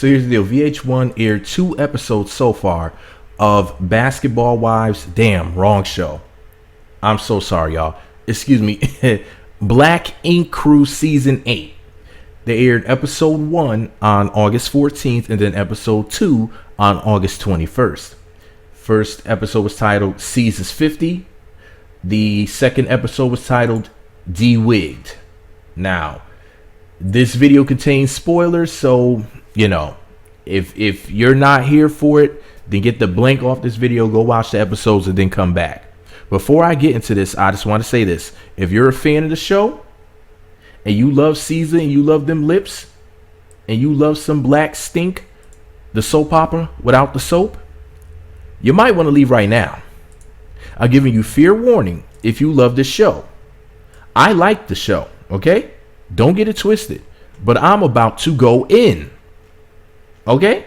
So here's the deal. VH1 aired 2 episodes so far of Basketball Wives. Damn, wrong show. I'm so sorry, y'all. Excuse me. Black Ink Crew Season 8. They aired episode 1 on August 14th and then episode 2 on August 21st. First episode was titled Caesar's 50. The second episode was titled De-Wigged. Now, this video contains spoilers, so, you know, if you're not here for it, then get the blank off this video, go watch the episodes, and then come back. Before I get into this, I just want to say this. If you're a fan of the show, and you love Caesar, and you love them lips, and you love some Black Stink, the soap opera without the soap, you might want to leave right now. I'm giving you fair warning if you love this show. I like the show, okay? Don't get it twisted. But I'm about to go in. Okay?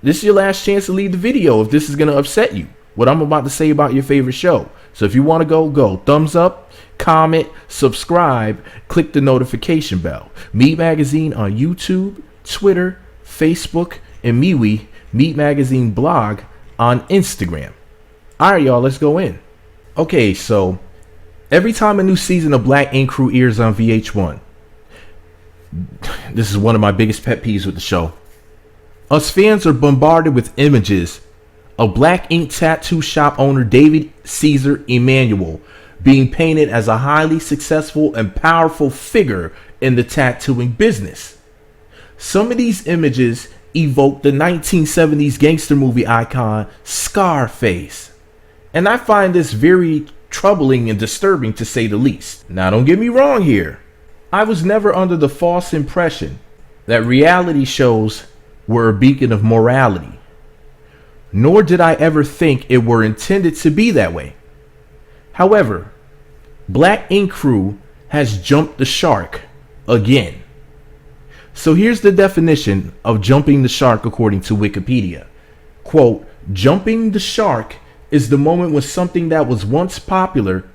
This is your last chance to leave the video if this is going to upset you. What I'm about to say about your favorite show. So if you want to go, go. Thumbs up, comment, subscribe, click the notification bell. Meat Magazine on YouTube, Twitter, Facebook, and MeWe, Meat Magazine blog on Instagram. All right, y'all, let's go in. Okay, so every time a new season of Black Ink Crew airs on VH1, this is one of my biggest pet peeves with the show. Us fans are bombarded with images of Black Ink tattoo shop owner David Caesar Emanuel being painted as a highly successful and powerful figure in the tattooing business. Some of these images evoke the 1970s gangster movie icon Scarface. And I find this very troubling and disturbing, to say the least. Now, don't get me wrong here. I was never under the false impression that reality shows were a beacon of morality. Nor did I ever think it were intended to be that way. However, Black Ink Crew has jumped the shark again. So here's the definition of jumping the shark according to Wikipedia. Quote, jumping the shark is the moment when something that was once popular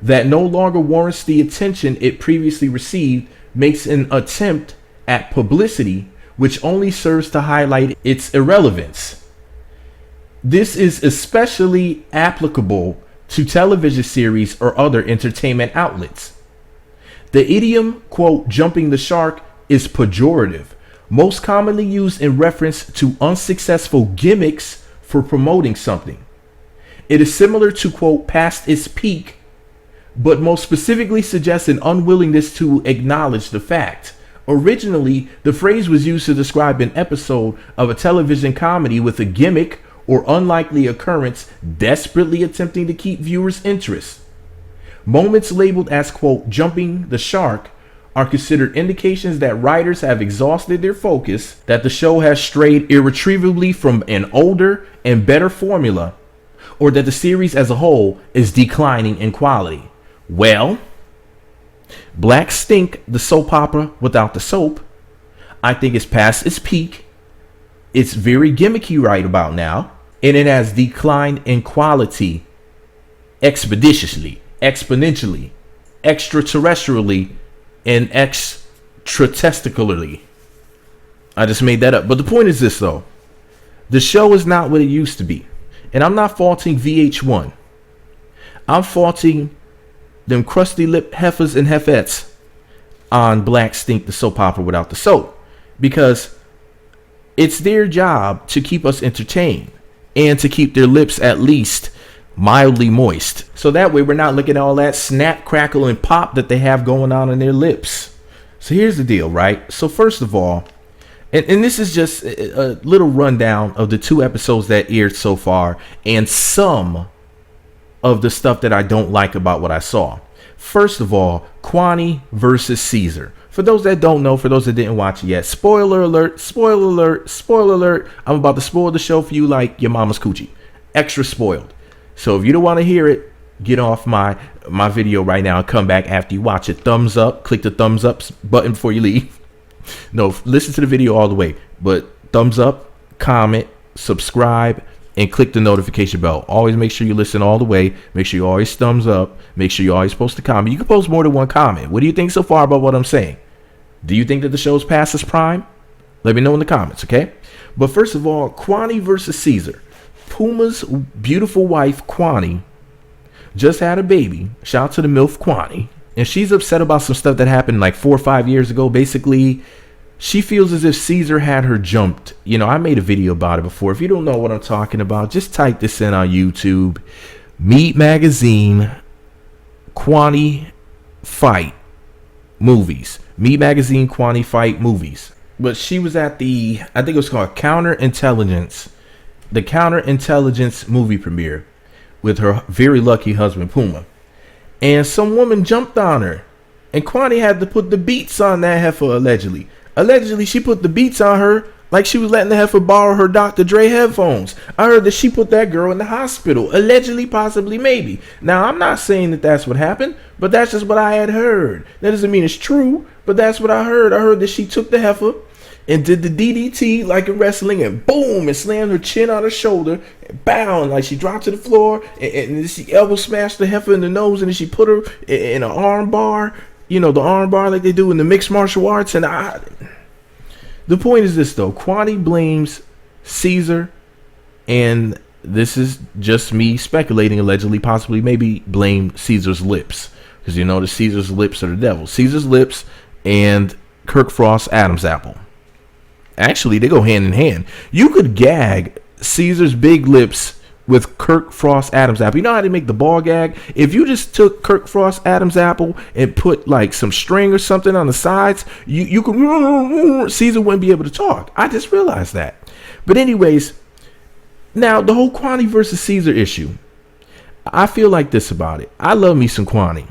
that no longer warrants the attention it previously received makes an attempt at publicity which only serves to highlight its irrelevance. This is especially applicable to television series or other entertainment outlets. The idiom, quote, jumping the shark is pejorative, most commonly used in reference to unsuccessful gimmicks for promoting something. It is similar to, quote, past its peak, but most specifically suggests an unwillingness to acknowledge the fact. Originally, the phrase was used to describe an episode of a television comedy with a gimmick or unlikely occurrence desperately attempting to keep viewers' interest. Moments labeled as, quote, jumping the shark are considered indications that writers have exhausted their focus, that the show has strayed irretrievably from an older and better formula, or that the series as a whole is declining in quality. Well, Black Stink, the soap opera without the soap, I think is past its peak. It's very gimmicky right about now, and it has declined in quality expeditiously, exponentially, extraterrestrially, and extratesticularly. I just made that up. But the point is this, though. The show is not what it used to be. And I'm not faulting VH1. I'm faulting them crusty lip heifers and heifettes on Black Stink, the soap opera without the soap. Because it's their job to keep us entertained and to keep their lips at least mildly moist. So that way we're not looking at all that snap, crackle, and pop that they have going on in their lips. So here's the deal, right? So first of all, and this is just a little rundown of the 2 episodes that aired so far and some of the stuff that I don't like about what I saw. First of all, Quani versus Caesar. For those that don't know, for those that didn't watch it yet, spoiler alert, spoiler alert, spoiler alert. I'm about to spoil the show for you like your mama's coochie. Extra spoiled. So if you don't want to hear it, get off my video right now and come back after you watch it. Thumbs up. Click the thumbs up button before you leave. No, listen to the video all the way. But thumbs up, comment, subscribe, and click the notification bell. Always make sure you listen all the way. Make sure you always thumbs up. Make sure you always post a comment. You can post more than one comment. What do you think so far about what I'm saying? Do you think that the show's past its prime? Let me know in the comments, okay? But first of all, Quani versus Caesar. Puma's beautiful wife, Quani, just had a baby. Shout out to the MILF Quani. And she's upset about some stuff that happened like 4 or 5 years ago. Basically, she feels as if Caesar had her jumped. You know, I made a video about it before. If you don't know what I'm talking about, just type this in on YouTube. Meat Magazine, Quani fight movies. Meat Magazine, Quani fight movies. But she was at the, I think it was called Counterintelligence, the Counterintelligence movie premiere with her very lucky husband, Puma. And some woman jumped on her. And Quani had to put the beats on that heifer, allegedly. Allegedly, she put the beats on her like she was letting the heifer borrow her Dr. Dre headphones. I heard that she put that girl in the hospital. Allegedly, possibly, maybe. Now, I'm not saying that that's what happened, but that's just what I had heard. That doesn't mean it's true, but that's what I heard. I heard that she took the heifer and did the DDT like in wrestling, and boom, and slammed her chin on her shoulder, and bound, like she dropped to the floor, and then she elbow smashed the heifer in the nose, and then she put her in an arm bar, you know, the arm bar like they do in the mixed martial arts. And the point is this, though. Quani blames Caesar, and this is just me speculating, allegedly, possibly, maybe blame Caesar's lips, because you know the Caesar's lips are the devil. Caesar's lips and Kirk Frost's Adam's apple. Actually, they go hand in hand. You could gag Caesar's big lips with Kirk Frost Adam's apple. You know how they make the ball gag? If you just took Kirk Frost Adam's apple and put like some string or something on the sides, you could, Caesar wouldn't be able to talk. I just realized that. But anyways, now the whole Quani versus Caesar issue, I feel like this about it. I love me some Quani.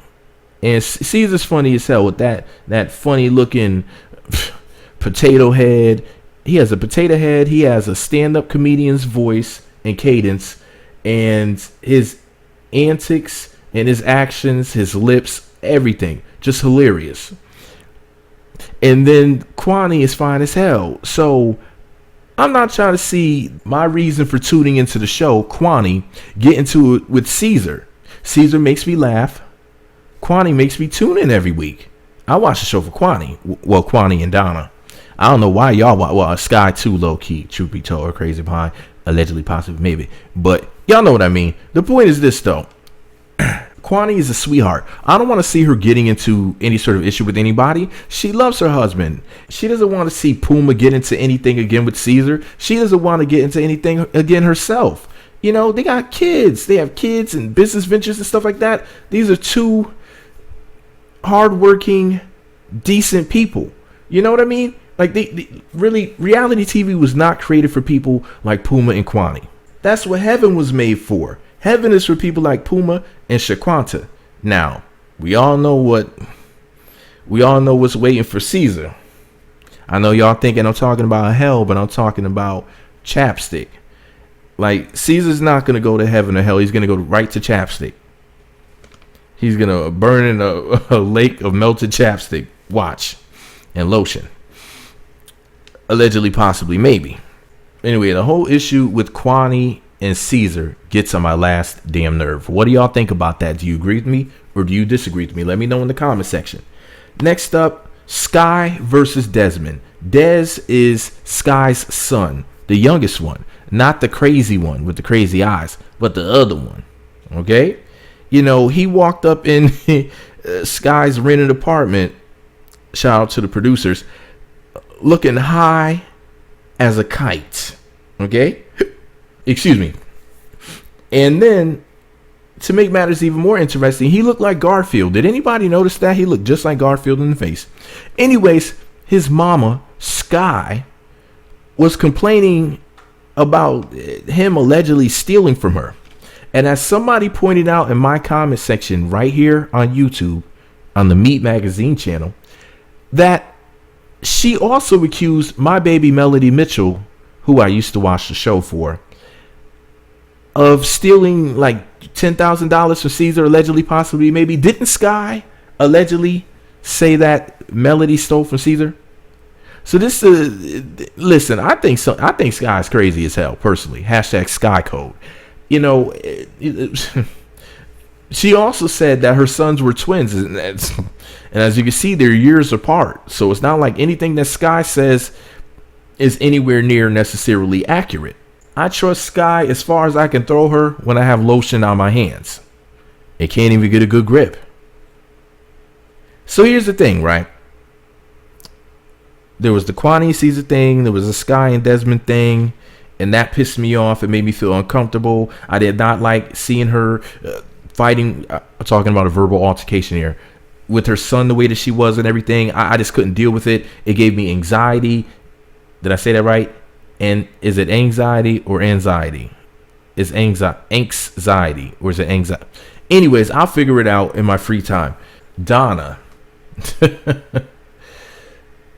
And Caesar's funny as hell with that funny looking potato head. He has a potato head. He has a stand-up comedian's voice and cadence, and his antics and his actions, his lips, everything, just hilarious. And then Quani is fine as hell. So I'm not trying to see my reason for tuning into the show, Quani, get into it with Caesar. Caesar makes me laugh. Quani makes me tune in every week. I watch the show for Quani. Well, Quani and Donna. I don't know why y'all watch. Well, Sky too, low key, truth be told, or Crazy Pie, allegedly, possibly, maybe. But y'all know what I mean. The point is this, though. Quani is a sweetheart. I don't want to see her getting into any sort of issue with anybody. She loves her husband. She doesn't want to see Puma get into anything again with Caesar. She doesn't want to get into anything again herself. You know, they got kids. They have kids and business ventures and stuff like that. These are two hardworking, decent people. You know what I mean? Like, they really, reality TV was not created for people like Puma and Quani. That's what heaven was made for. Heaven is for people like Puma and Shaquanta. Now, we all know what's waiting for Caesar. I know y'all thinking I'm talking about hell, but I'm talking about chapstick. Like, Caesar's not going to go to heaven or hell. He's going to go right to chapstick. He's going to burn in a lake of melted chapstick. Watch. And lotion. Allegedly, possibly, maybe. Anyway, the whole issue with Quani and Caesar gets on my last damn nerve. What do y'all think about that? Do you agree with me or do you disagree with me? Let me know in the comment section. Next up, Sky versus Desmond. Des is Sky's son, the youngest one, not the crazy one with the crazy eyes, but the other one. Okay? You know, he walked up in Sky's rented apartment. Shout out to the producers. Looking high as a kite. Okay? Excuse me. And then, to make matters even more interesting, he looked like Garfield. Did anybody notice that? He looked just like Garfield in the face. Anyways, his mama, Sky, was complaining about him allegedly stealing from her. And as somebody pointed out in my comment section right here on YouTube, on the Meat Magazine channel, that she also accused my baby Melody Mitchell, who I used to watch the show for, of stealing like $10,000 from Caesar, allegedly, possibly, maybe. Didn't Sky allegedly say that Melody stole from Caesar? So this listen, I think Sky is crazy as hell, personally. Hashtag Sky Code. You know, she also said that her sons were twins, and as you can see, they're years apart. So it's not like anything that Sky says is anywhere near necessarily accurate. I trust Sky as far as I can throw her when I have lotion on my hands. It can't even get a good grip. So here's the thing, right? There was the Quani and Caesar thing. There was the Sky and Desmond thing. And that pissed me off. It made me feel uncomfortable. I did not like seeing her fighting. Talking about a verbal altercation here. With her son the way that she was and everything. I just couldn't deal with it. It gave me anxiety. Did I say that right? And is it anxiety or anxiety? Is anxiety or is it anxiety? Anyways, I'll figure it out in my free time. Donna.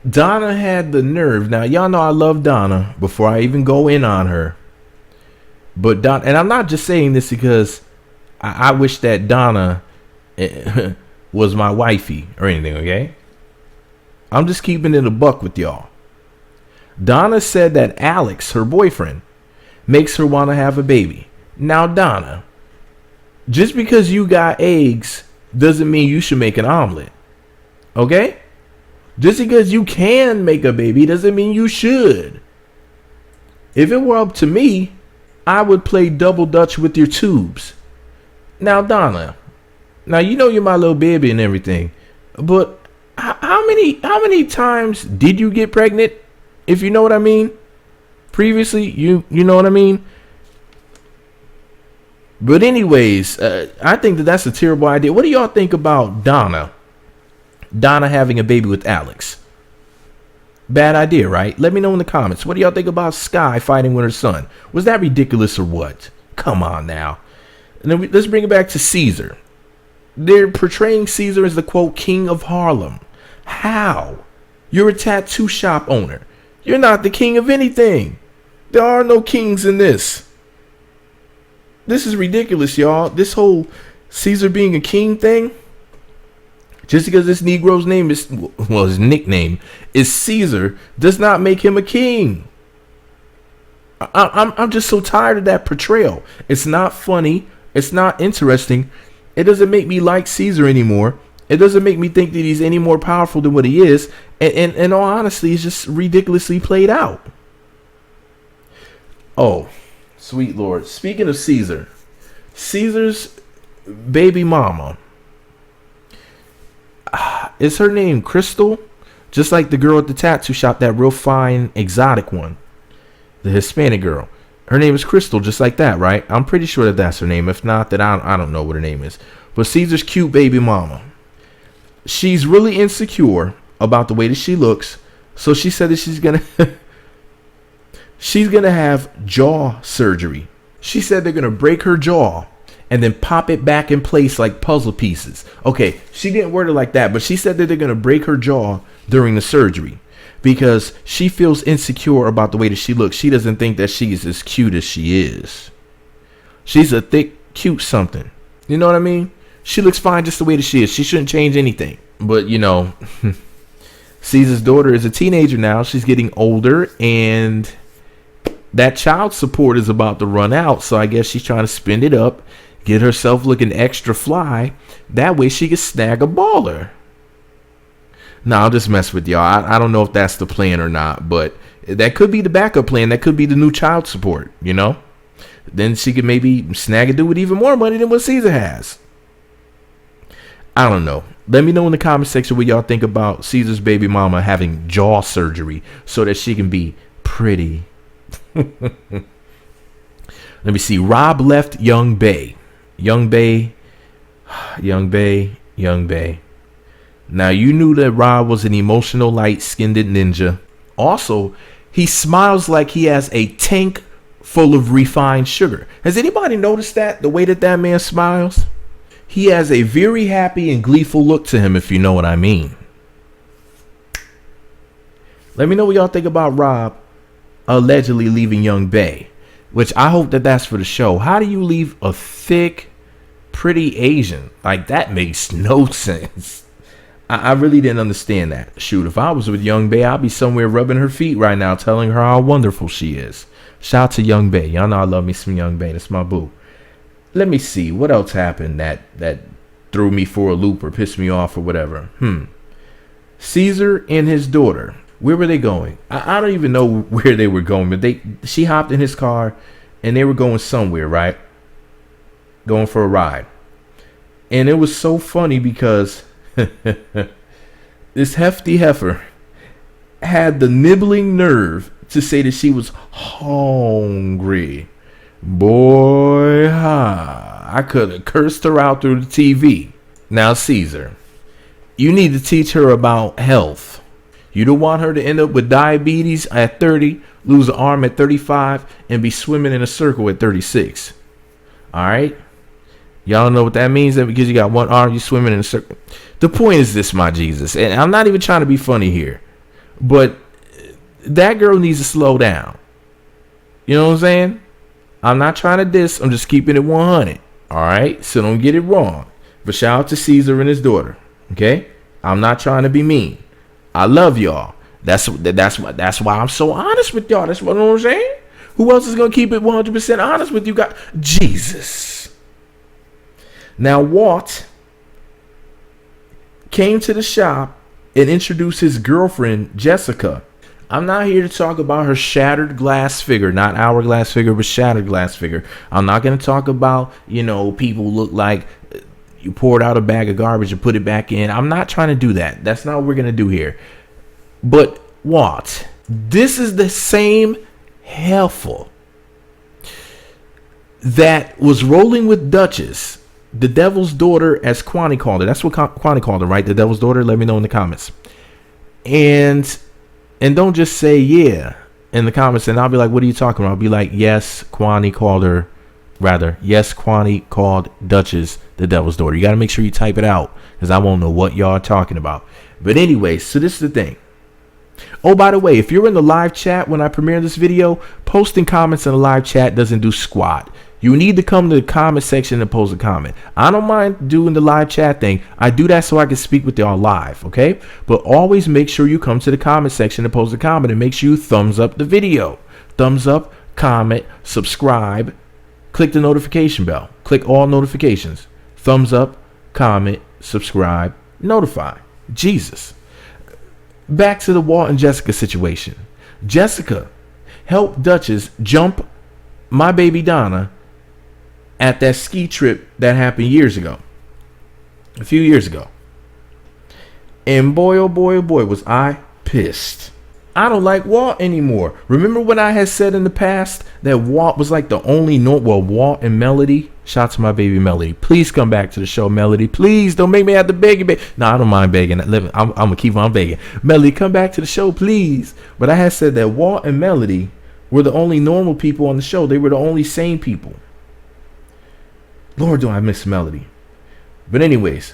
Donna had the nerve. Now, y'all know I love Donna before I even go in on her. But Donna, and I'm not just saying this because I wish that Donna was my wifey or anything, okay? I'm just keeping it a buck with y'all. Donna said that Alex, her boyfriend, makes her want to have a baby. Now, Donna, just because you got eggs doesn't mean you should make an omelet. Okay? Just because you can make a baby doesn't mean you should. If it were up to me, I would play double dutch with your tubes. Now, Donna, now you know you're my little baby and everything, but how many times did you get pregnant? If you know what I mean. Previously, you know what I mean. But anyways, I think that that's a terrible idea. What do y'all think about Donna? Donna having a baby with Alex. Bad idea, right? Let me know in the comments. What do y'all think about Sky fighting with her son? Was that ridiculous or what? Come on now. And then let's bring it back to Caesar. They're portraying Caesar as the, quote, king of Harlem. How? You're a tattoo shop owner. You're not the king of anything. There are no kings in this. This is ridiculous, y'all. This whole Caesar being a king thing. Just because this Negro's name is, well, his nickname is Caesar, does not make him a king. I'm just so tired of that portrayal. It's not funny. It's not interesting. It doesn't make me like Caesar anymore. It doesn't make me think that he's any more powerful than what he is. And in all honesty, it's just ridiculously played out. Oh, sweet Lord. Speaking of Caesar, Caesar's baby mama. Is her name Crystal? Just like the girl at the tattoo shop, that real fine, exotic one. The Hispanic girl. Her name is Crystal, just like that, right? I'm pretty sure that that's her name. If not, then I don't know what her name is. But Caesar's cute baby mama. She's really insecure about the way that she looks. So she said that she's gonna have jaw surgery. She said they're gonna break her jaw and then pop it back in place like puzzle pieces. Okay, she didn't word it like that, but she said that they're gonna break her jaw during the surgery because she feels insecure about the way that she looks. She doesn't think that she's as cute as she is. She's a thick, cute something. You know what I mean? She looks fine just the way that she is. She shouldn't change anything. But, you know, Caesar's daughter is a teenager now. She's getting older, and that child support is about to run out. So I guess she's trying to spend it up, get herself looking extra fly. That way she can snag a baller. Nah, I'll just mess with y'all. I don't know if that's the plan or not, but that could be the backup plan. That could be the new child support, you know? Then she could maybe snag a dude with even more money than what Caesar has. I don't know. Let me know in the comment section what y'all think about Caesar's baby mama having jaw surgery so that she can be pretty. Let me see. Rob left Young Bay. Young Bay. Now, you knew that Rob was an emotional, light-skinned ninja. Also, he smiles like he has a tank full of refined sugar. Has anybody noticed that? The way that that man smiles? He has a very happy and gleeful look to him, if you know what I mean. Let me know what y'all think about Rob allegedly leaving Young Bay, which I hope that that's for the show. How do you leave a thick, pretty Asian? Like, that makes no sense. I really didn't understand that. Shoot, if I was with Young Bay, I'd be somewhere rubbing her feet right now, telling her how wonderful she is. Shout out to Young Bay. Y'all know I love me some Young Bay. That's my boo. Let me see. What else happened that threw me for a loop or pissed me off or whatever? Caesar and his daughter. Where were they going? I don't even know where they were going, but she hopped in his car and they were going somewhere, right? Going for a ride. And it was so funny because this hefty heifer had the nibbling nerve to say that she was hungry. Boy, I could have cursed her out through the TV. Now, Caesar, you need to teach her about health. You don't want her to end up with diabetes at 30, lose an arm at 35, and be swimming in a circle at 36. All right? Y'all know what that means? That because you got one arm, you swimming in a circle. The point is this, my Jesus, and I'm not even trying to be funny here, but that girl needs to slow down. You know what I'm saying? I'm not trying to diss. I'm just keeping it 100. All right? So don't get it wrong. But shout out to Caesar and his daughter. Okay? I'm not trying to be mean. I love y'all. That's why I'm so honest with y'all. That's what I'm saying. Who else is going to keep it 100% honest with you guys? Jesus. Now, Walt came to the shop and introduced his girlfriend, Jessica. I'm not here to talk about her shattered glass figure, not hourglass figure, but shattered glass figure. I'm not going to talk about, people look like you poured out a bag of garbage and put it back in. I'm not trying to do that. That's not what we're going to do here. But Walt, this is the same heifer that was rolling with Duchess, the devil's daughter, as Quani called her. That's what Quani called her, right? The devil's daughter. Let me know in the comments. And don't just say yeah in the comments and I'll be like, what are you talking about? I'll be like, yes, Quani called her. Rather, yes, Quani called Duchess the devil's daughter. You got to make sure you type it out because I won't know what y'all are talking about. But anyway, so this is the thing. Oh, by the way, if you're in the live chat when I premiere this video, posting comments in the live chat doesn't do squat. You need to come to the comment section and post a comment. I don't mind doing the live chat thing. I do that so I can speak with y'all live, okay? But always make sure you come to the comment section and post a comment and make sure you thumbs up the video. Thumbs up, comment, subscribe, click the notification bell. Click all notifications. Thumbs up, comment, subscribe, notify. Jesus. Back to the Walt and Jessica situation. Jessica helped Duchess jump my baby Donna at that ski trip that happened a few years ago. And boy, oh boy, was I pissed. I don't like Walt anymore. Remember when I had said in the past that Walt was like the only Walt and Melody. Shout out to my baby Melody. Please come back to the show, Melody. Please don't make me have to beg you. No, I don't mind begging. I'm gonna keep on begging. Melody, come back to the show, please. But I had said that Walt and Melody were the only normal people on the show. They were the only sane people. Lord, do I miss Melody. But anyways,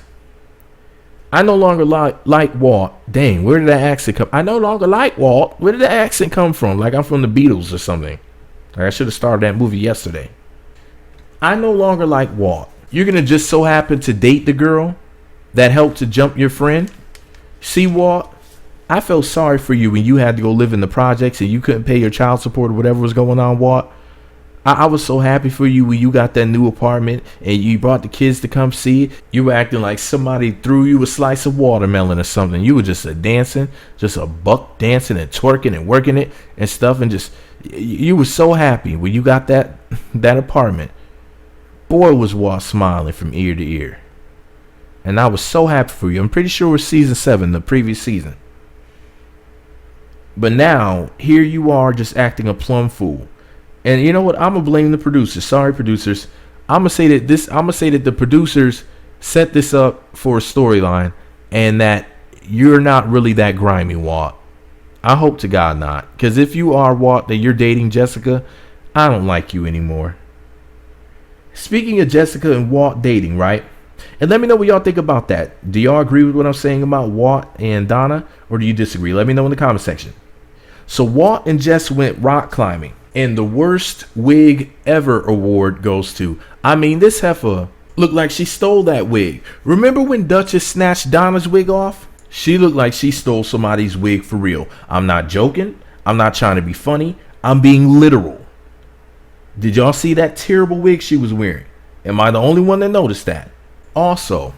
I no longer like Walt. Dang, where did that accent come? I no longer like Walt. Where did the accent come from? Like I'm from the Beatles or something. Like I should have started that movie yesterday. I no longer like Walt. You're going to just so happen to date the girl that helped to jump your friend? See, Walt, I felt sorry for you when you had to go live in the projects and you couldn't pay your child support or whatever was going on, Walt. I was so happy for you when you got that new apartment and you brought the kids to come see it. You were acting like somebody threw you a slice of watermelon or something. You were just a buck dancing and twerking and working it and stuff. And just, you were so happy when you got that apartment. Boy, was Walt smiling from ear to ear. And I was so happy for you. I'm pretty sure it was season 7, the previous season. But now, here you are just acting a plumb fool. And you know what? I'm gonna blame the producers. Sorry, producers. I'm gonna say that the producers set this up for a storyline, and that you're not really that grimy, Walt. I hope to God not, because if you are, Walt, that you're dating Jessica, I don't like you anymore. Speaking of Jessica and Walt dating, right? And let me know what y'all think about that. Do y'all agree with what I'm saying about Walt and Donna, or do you disagree? Let me know in the comment section. So Walt and Jess went rock climbing, and the worst wig ever award goes to, I mean, this heifer looked like she stole that wig. Remember when Duchess snatched Donna's wig off? She looked like she stole somebody's wig for real. I'm not joking. I'm not trying to be funny. I'm being literal. Did y'all see that terrible wig she was wearing? Am I the only one that noticed that? Also,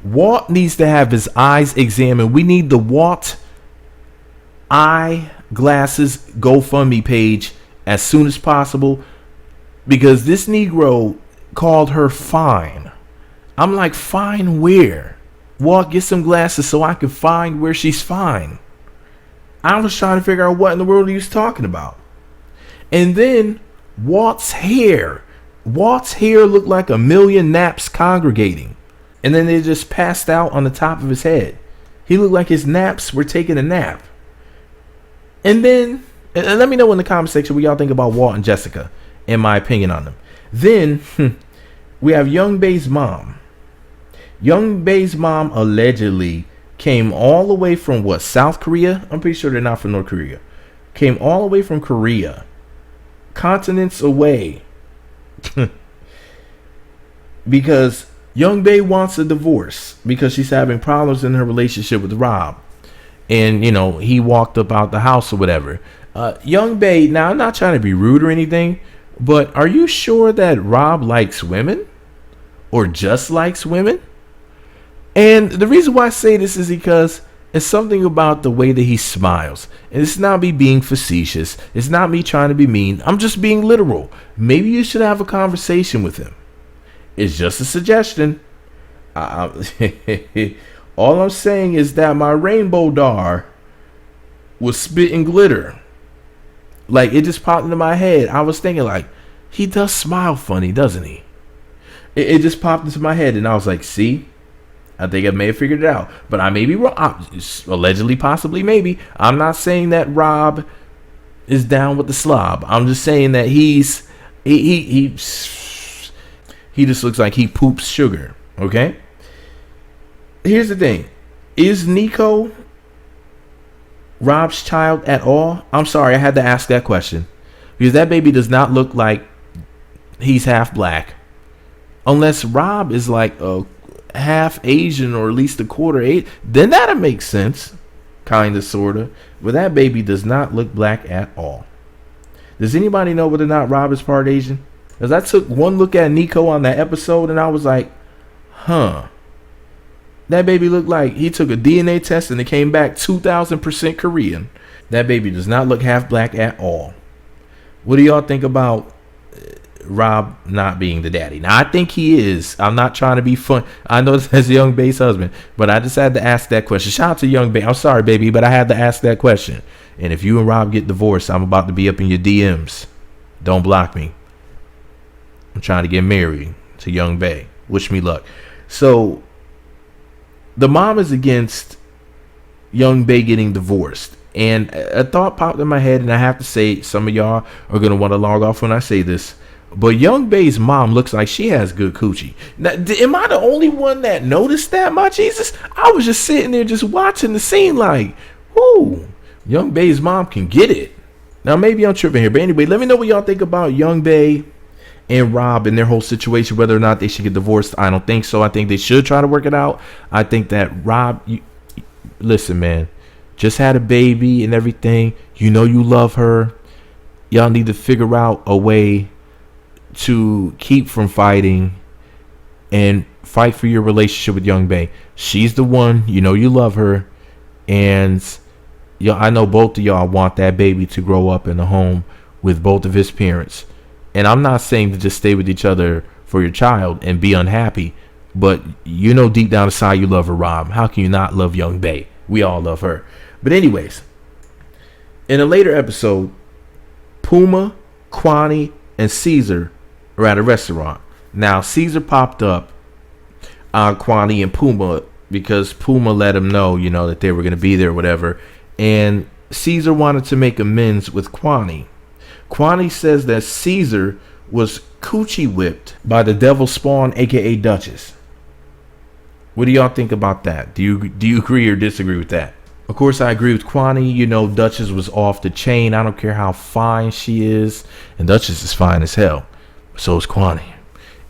Walt needs to have his eyes examined. We need the Walt eyeglasses GoFundMe page as soon as possible, because this Negro called her fine. I'm like, fine where? Walt, get some glasses so I can find where she's fine. I was trying to figure out what in the world he was talking about. And then Walt's hair. Walt's hair looked like a million naps congregating. And then they just passed out on the top of his head. He looked like his naps were taking a nap. And then, and let me know in the comment section what y'all think about Walt and Jessica and my opinion on them. Then we have Young Bae's mom. Young Bae's mom allegedly came all the way from what, South Korea? I'm pretty sure they're not from North Korea. Came all the way from Korea, continents away, because Young Bae wants a divorce because she's having problems in her relationship with Rob. And, you know, he walked up out the house or whatever. Young Bae, now I'm not trying to be rude or anything, but are you sure that Rob likes women? Or just likes women? And the reason why I say this is because it's something about the way that he smiles. And it's not me being facetious. It's not me trying to be mean. I'm just being literal. Maybe you should have a conversation with him. It's just a suggestion. All I'm saying is that my rainbow dar was spitting glitter. Like, it just popped into my head. I was thinking, like, he does smile funny, doesn't he? It just popped into my head, and I was like, see? I think I may have figured it out. But I may be wrong. Allegedly, possibly, maybe. I'm not saying that Rob is down with the slob. I'm just saying that he just looks like he poops sugar. Okay? Here's the thing. Is Nico Rob's child at all? I'm sorry, I had to ask that question. Because that baby does not look like he's half black. Unless Rob is like a half Asian or at least a quarter Asian. Then that'll make sense. Kinda, sorta. But that baby does not look black at all. Does anybody know whether or not Rob is part Asian? Because I took one look at Nico on that episode and I was like, huh. That baby looked like he took a DNA test and it came back 2,000% Korean. That baby does not look half black at all. What do y'all think about Rob not being the daddy? Now, I think he is. I'm not trying to be fun. I know that's Young Bae's husband, but I just had to ask that question. Shout out to Young Bae. I'm sorry, baby, but I had to ask that question. And if you and Rob get divorced, I'm about to be up in your DMs. Don't block me. I'm trying to get married to Young Bae. Wish me luck. So, the mom is against Young Bae getting divorced. And a thought popped in my head, and I have to say, some of y'all are going to want to log off when I say this, but Young Bae's mom looks like she has good coochie. Now, am I the only one that noticed that, my Jesus? I was just sitting there just watching the scene like, whoo, Young Bae's mom can get it. Now, maybe I'm tripping here, but anyway, let me know what y'all think about Young Bae and Rob and their whole situation, whether or not they should get divorced. I don't think so. I think they should try to work it out. I think that Rob, listen, man, just had a baby and everything. You know you love her. Y'all need to figure out a way to keep from fighting and fight for your relationship with Young Bae. She's the one. You know you love her. And I know both of y'all want that baby to grow up in a home with both of his parents. And I'm not saying to just stay with each other for your child and be unhappy, but you know deep down inside you love her, Rob. How can you not love Young Bae? We all love her. But anyways, in a later episode, Puma, Quani, and Caesar are at a restaurant. Now, Caesar popped up on Quani and Puma because Puma let him know, that they were going to be there or whatever. And Caesar wanted to make amends with Quani. Quani says that Caesar was coochie whipped by the devil spawn, aka Duchess. What do y'all think about that? Do you agree or disagree with that? Of course, I agree with Quani. Duchess was off the chain. I don't care how fine she is. And Duchess is fine as hell. So is Quani.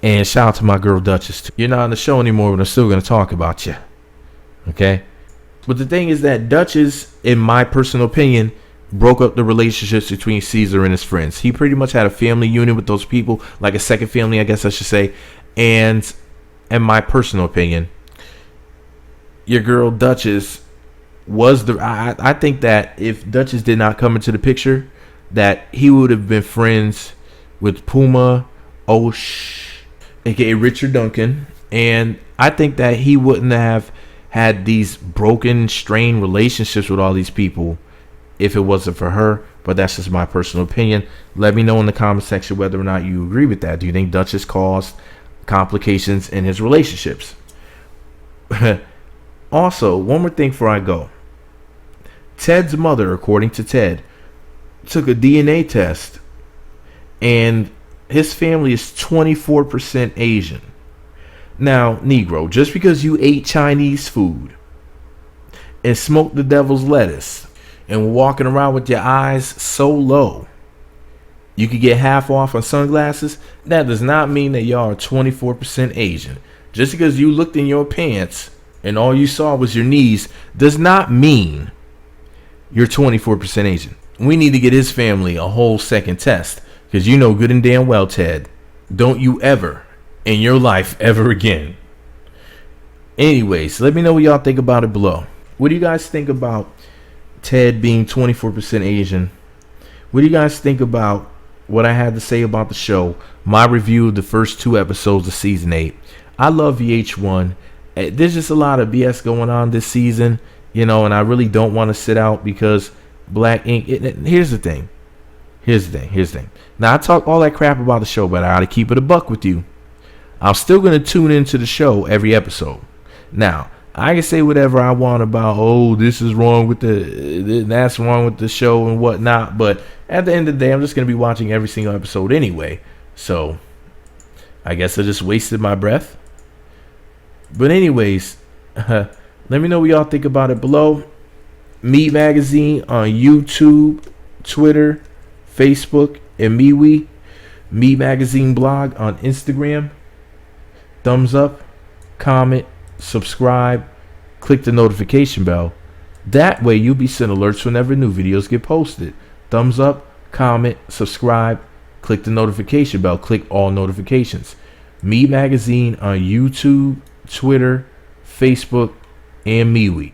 And shout out to my girl Duchess too. You're not on the show anymore, but I'm still going to talk about you. Okay? But the thing is that Duchess, in my personal opinion, broke up the relationships between Caesar and his friends. He pretty much had a family union with those people, like a second family, I guess I should say. And in my personal opinion, your girl Duchess was the I think that if Duchess did not come into the picture, that he would have been friends with Puma, Osh, aka Richard Duncan, and I think that he wouldn't have had these broken, strained relationships with all these people if it wasn't for her. But that's just my personal opinion. Let me know in the comment section whether or not you agree with that. Do you think Duchess caused complications in his relationships? Also, one more thing before I go. Ted's mother, according to Ted, took a DNA test, and his family is 24% Asian. Now, Negro, just because you ate Chinese food and smoked the devil's lettuce and were walking around with your eyes so low you could get half off on sunglasses, that does not mean that y'all are 24% Asian. Just because you looked in your pants and all you saw was your knees does not mean you're 24% Asian. We need to get his family a whole second test, because you know good and damn well, Ted, don't you ever in your life ever again. Anyways, let me know what y'all think about it below. What do you guys think about Ted being 24% Asian? What do you guys think about what I had to say about the show? My review of the first 2 episodes of season 8. I love VH1. There's just a lot of BS going on this season, you know, and I really don't want to sit out because Black Ink. Here's the thing. Now, I talk all that crap about the show, but I gotta keep it a buck with you. I'm still gonna tune into the show every episode. Now, I can say whatever I want about, oh, this is wrong with that's wrong with the show and whatnot, but at the end of the day, I'm just gonna be watching every single episode anyway. So, I guess I just wasted my breath. But anyways, let me know what y'all think about it below. Meat Magazine on YouTube, Twitter, Facebook, and MeWe. Meat Magazine blog on Instagram. Thumbs up, comment, subscribe, click the notification bell. That way you'll be sent alerts whenever new videos get posted. Thumbs up, comment, subscribe, click the notification bell, click all notifications. Meat Magazine on YouTube, Twitter, Facebook, and MeWe.